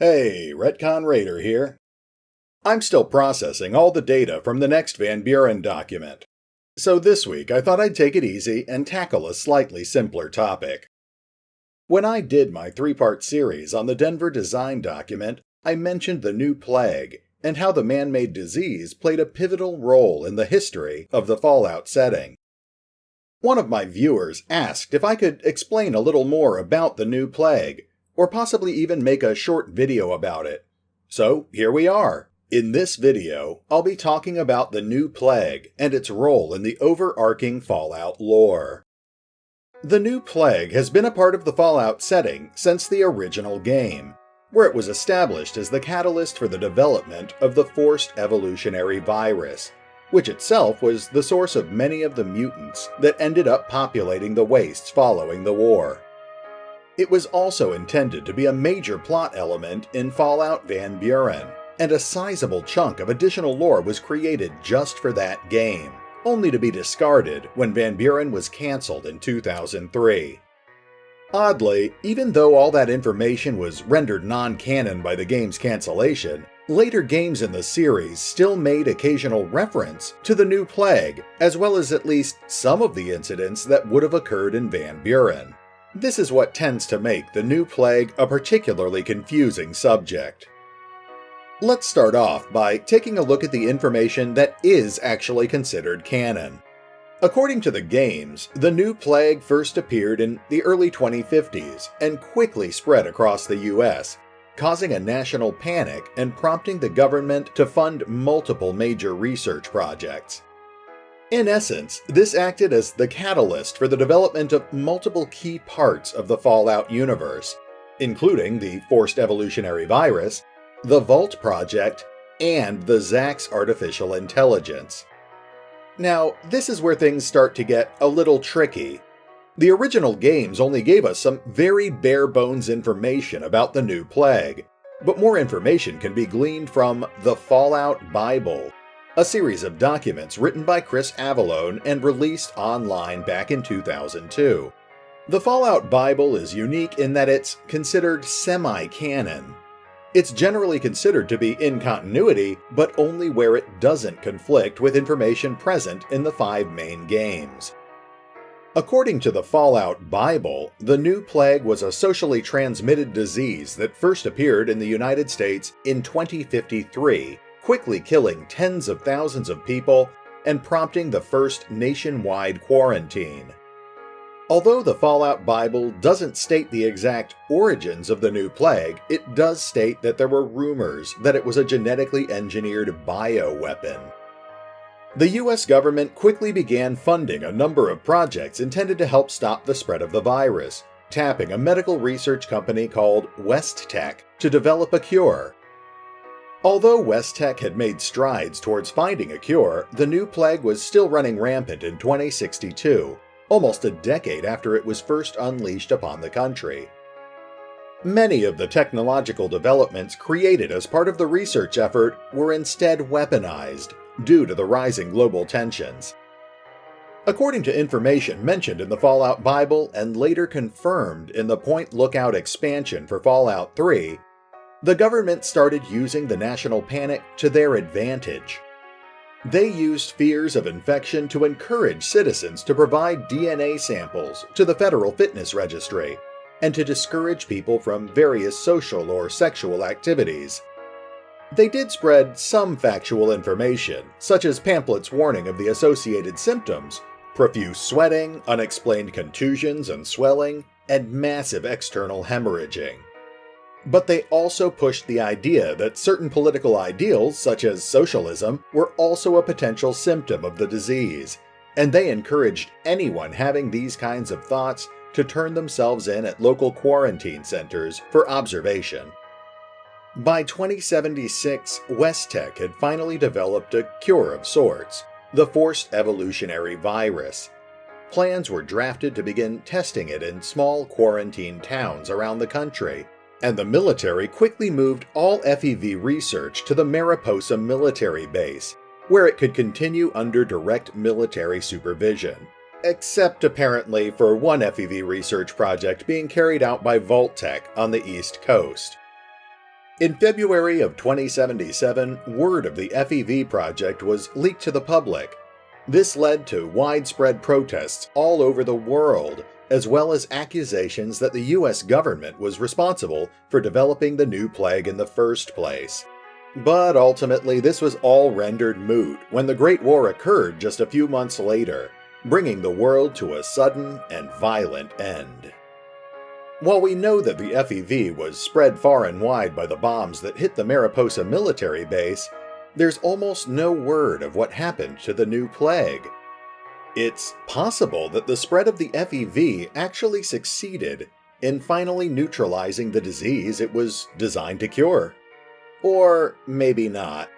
Hey, RetconRaider here. I'm still processing all the data from the next Van Buren document. So this week I thought I'd take it easy and tackle a slightly simpler topic. When I did my three-part series on the Denver design document, I mentioned the new plague and how the man-made disease played a pivotal role in the history of the Fallout setting. One of my viewers asked if I could explain a little more about the new plague, or possibly even make a short video about it. So here we are. In this video, I'll be talking about the new plague and its role in the overarching Fallout lore. The new plague has been a part of the Fallout setting since the original game, where it was established as the catalyst for the development of the forced evolutionary virus, which itself was the source of many of the mutants that ended up populating the wastes following the war. It was also intended to be a major plot element in Fallout Van Buren, and a sizable chunk of additional lore was created just for that game, only to be discarded when Van Buren was cancelled in 2003. Oddly, even though all that information was rendered non-canon by the game's cancellation, later games in the series still made occasional reference to the new plague, as well as at least some of the incidents that would have occurred in Van Buren. This is what tends to make the new plague a particularly confusing subject. Let's start off by taking a look at the information that is actually considered canon. According to the games, the new plague first appeared in the early 2050s and quickly spread across the US, causing a national panic and prompting the government to fund multiple major research projects. In essence, this acted as the catalyst for the development of multiple key parts of the Fallout universe, including the Forced Evolutionary Virus, the Vault Project, and the Zax Artificial Intelligence. Now, this is where things start to get a little tricky. The original games only gave us some very bare-bones information about the new plague, but more information can be gleaned from the Fallout Bible, a series of documents written by Chris Avallone and released online back in 2002. The Fallout Bible is unique in that it's considered semi-canon. It's generally considered to be in continuity, but only where it doesn't conflict with information present in the 5 main games. According to the Fallout Bible, the new plague was a socially transmitted disease that first appeared in the United States in 2053, quickly killing tens of thousands of people and prompting the first nationwide quarantine. Although the Fallout Bible doesn't state the exact origins of the new plague, it does state that there were rumors that it was a genetically engineered bioweapon. The US government quickly began funding a number of projects intended to help stop the spread of the virus, tapping a medical research company called WestTech to develop a cure. Although WestTech had made strides towards finding a cure, the new plague was still running rampant in 2062, almost a decade after it was first unleashed upon the country. Many of the technological developments created as part of the research effort were instead weaponized due to the rising global tensions. According to information mentioned in the Fallout Bible and later confirmed in the Point Lookout expansion for Fallout 3, the government started using the national panic to their advantage. They used fears of infection to encourage citizens to provide DNA samples to the Federal Fitness Registry, and to discourage people from various social or sexual activities. They did spread some factual information, such as pamphlets warning of the associated symptoms: profuse sweating, unexplained contusions and swelling, and massive external hemorrhaging. But they also pushed the idea that certain political ideals, such as socialism, were also a potential symptom of the disease, and they encouraged anyone having these kinds of thoughts to turn themselves in at local quarantine centers for observation. By 2076, WestTech had finally developed a cure of sorts, the Forced Evolutionary Virus. Plans were drafted to begin testing it in small quarantine towns around the country, and the military quickly moved all FEV research to the Mariposa military base, where it could continue under direct military supervision. Except apparently for one FEV research project being carried out by Vault-Tec on the East Coast. In February of 2077, word of the FEV project was leaked to the public. This led to widespread protests all over the world, as well as accusations that the US government was responsible for developing the new plague in the first place. But ultimately, this was all rendered moot when the Great War occurred just a few months later, bringing the world to a sudden and violent end. While we know that the FEV was spread far and wide by the bombs that hit the Mariposa military base, there's almost no word of what happened to the new plague. It's possible that the spread of the FEV actually succeeded in finally neutralizing the disease it was designed to cure. Or maybe not.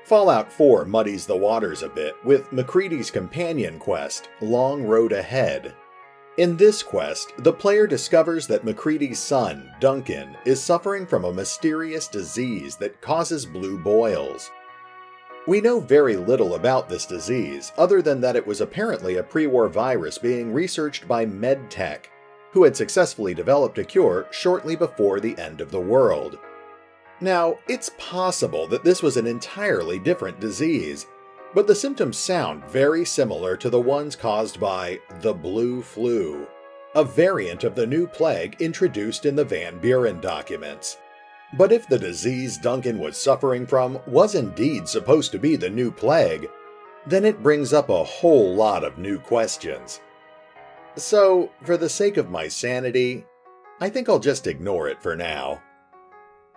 Fallout 4 muddies the waters a bit with MacReady's companion quest, Long Road Ahead. In this quest, the player discovers that MacReady's son, Duncan, is suffering from a mysterious disease that causes blue boils. We know very little about this disease, other than that it was apparently a pre-war virus being researched by MedTech, who had successfully developed a cure shortly before the end of the world. Now, it's possible that this was an entirely different disease, but the symptoms sound very similar to the ones caused by the blue flu, a variant of the new plague introduced in the Van Buren documents. But if the disease Duncan was suffering from was indeed supposed to be the new plague, then it brings up a whole lot of new questions. So, for the sake of my sanity, I think I'll just ignore it for now.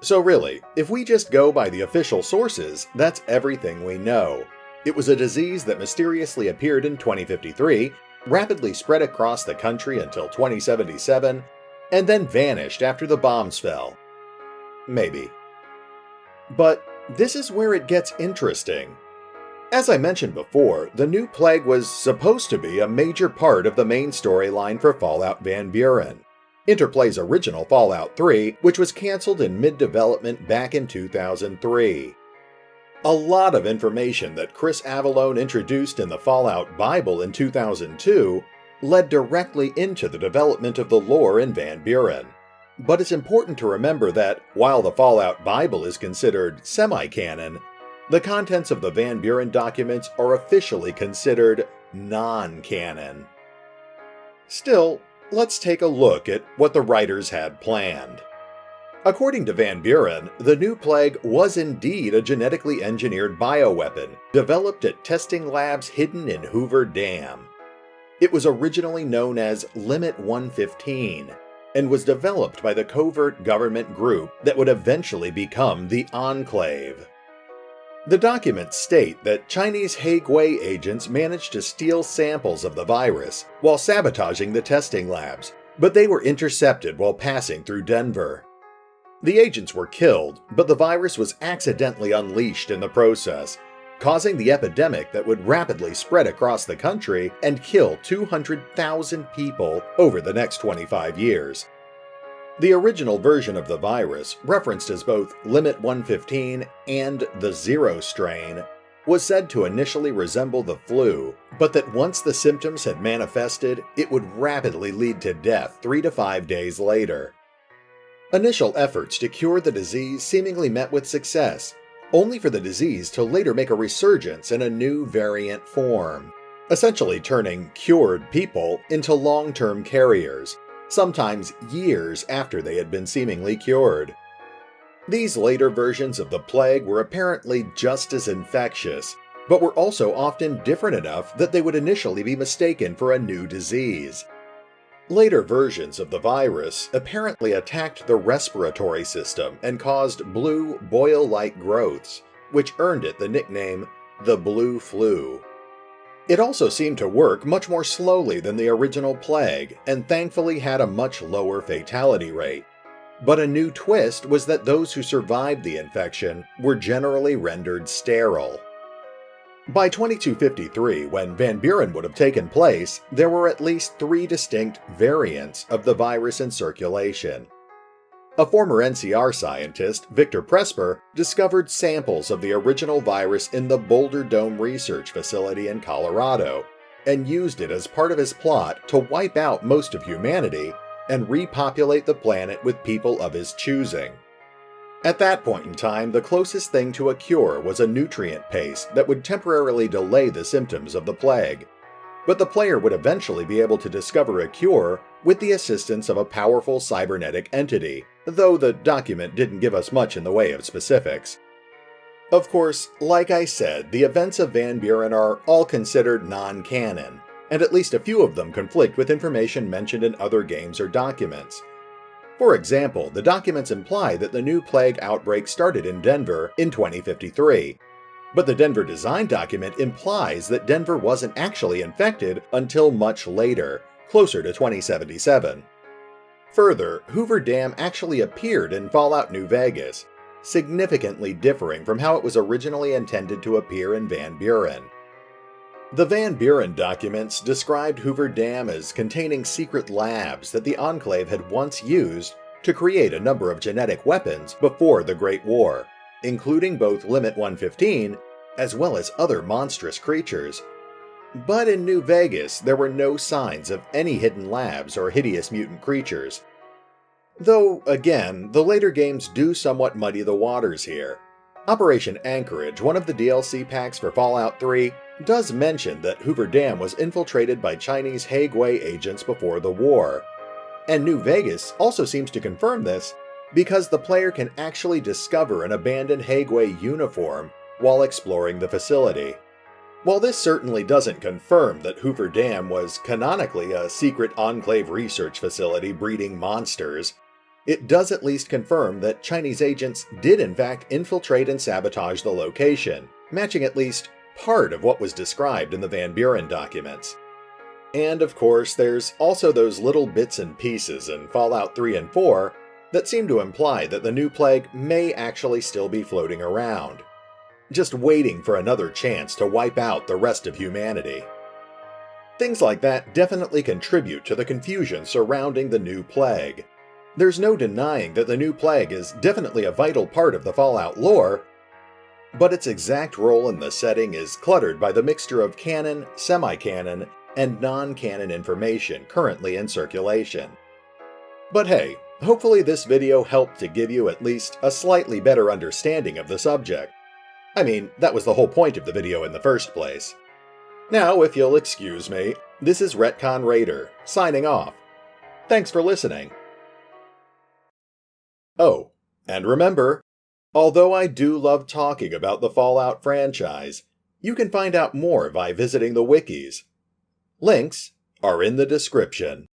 So really, if we just go by the official sources, that's everything we know. It was a disease that mysteriously appeared in 2053, rapidly spread across the country until 2077, and then vanished after the bombs fell. Maybe. But this is where it gets interesting. As I mentioned before, the new plague was supposed to be a major part of the main storyline for Fallout Van Buren, Interplay's original Fallout 3, which was cancelled in mid-development back in 2003. A lot of information that Chris Avellone introduced in the Fallout Bible in 2002 led directly into the development of the lore in Van Buren. But it's important to remember that, while the Fallout Bible is considered semi-canon, the contents of the Van Buren documents are officially considered non-canon. Still, let's take a look at what the writers had planned. According to Van Buren, the new plague was indeed a genetically engineered bioweapon developed at testing labs hidden in Hoover Dam. It was originally known as Limit 115 and was developed by the covert government group that would eventually become the Enclave. The documents state that Chinese Hague-Wei agents managed to steal samples of the virus while sabotaging the testing labs, but they were intercepted while passing through Denver. The agents were killed, but the virus was accidentally unleashed in the process, causing the epidemic that would rapidly spread across the country and kill 200,000 people over the next 25 years. The original version of the virus, referenced as both Limit 115 and the Zero strain, was said to initially resemble the flu, but that once the symptoms had manifested, it would rapidly lead to death 3 to 5 days later. Initial efforts to cure the disease seemingly met with success, only for the disease to later make a resurgence in a new variant form, essentially turning cured people into long-term carriers, sometimes years after they had been seemingly cured. These later versions of the plague were apparently just as infectious, but were also often different enough that they would initially be mistaken for a new disease. Later versions of the virus apparently attacked the respiratory system and caused blue, boil-like growths, which earned it the nickname the blue flu. It also seemed to work much more slowly than the original plague, and thankfully had a much lower fatality rate. But a new twist was that those who survived the infection were generally rendered sterile. By 2253, when Van Buren would have taken place, there were at least 3 distinct variants of the virus in circulation. A former NCR scientist, Victor Presper, discovered samples of the original virus in the Boulder Dome Research Facility in Colorado, and used it as part of his plot to wipe out most of humanity and repopulate the planet with people of his choosing. At that point in time, the closest thing to a cure was a nutrient paste that would temporarily delay the symptoms of the plague. But the player would eventually be able to discover a cure with the assistance of a powerful cybernetic entity, though the document didn't give us much in the way of specifics. Of course, like I said, the events of Van Buren are all considered non-canon, and at least a few of them conflict with information mentioned in other games or documents. For example, the documents imply that the new plague outbreak started in Denver in 2053, but the Denver design document implies that Denver wasn't actually infected until much later, closer to 2077. Further, Hoover Dam actually appeared in Fallout New Vegas, significantly differing from how it was originally intended to appear in Van Buren. The Van Buren documents described Hoover Dam as containing secret labs that the Enclave had once used to create a number of genetic weapons before the Great War, including both Limit 115 as well as other monstrous creatures. But in New Vegas, there were no signs of any hidden labs or hideous mutant creatures. Though, again, the later games do somewhat muddy the waters here. Operation Anchorage, one of the DLC packs for Fallout 3, does mention that Hoover Dam was infiltrated by Chinese Haigwei agents before the war. And New Vegas also seems to confirm this, because the player can actually discover an abandoned Haigwei uniform while exploring the facility. While this certainly doesn't confirm that Hoover Dam was canonically a secret Enclave research facility breeding monsters, it does at least confirm that Chinese agents did in fact infiltrate and sabotage the location, matching at least part of what was described in the Van Buren documents. And of course, there's also those little bits and pieces in Fallout 3 and 4 that seem to imply that the new plague may actually still be floating around, just waiting for another chance to wipe out the rest of humanity. Things like that definitely contribute to the confusion surrounding the new plague. There's no denying that the new plague is definitely a vital part of the Fallout lore, but its exact role in the setting is cluttered by the mixture of canon, semi-canon, and non-canon information currently in circulation. But hey, hopefully this video helped to give you at least a slightly better understanding of the subject. I mean, that was the whole point of the video in the first place. Now, if you'll excuse me, this is RetconRaider, signing off. Thanks for listening. Oh, and remember, although I do love talking about the Fallout franchise, you can find out more by visiting the wikis. Links are in the description.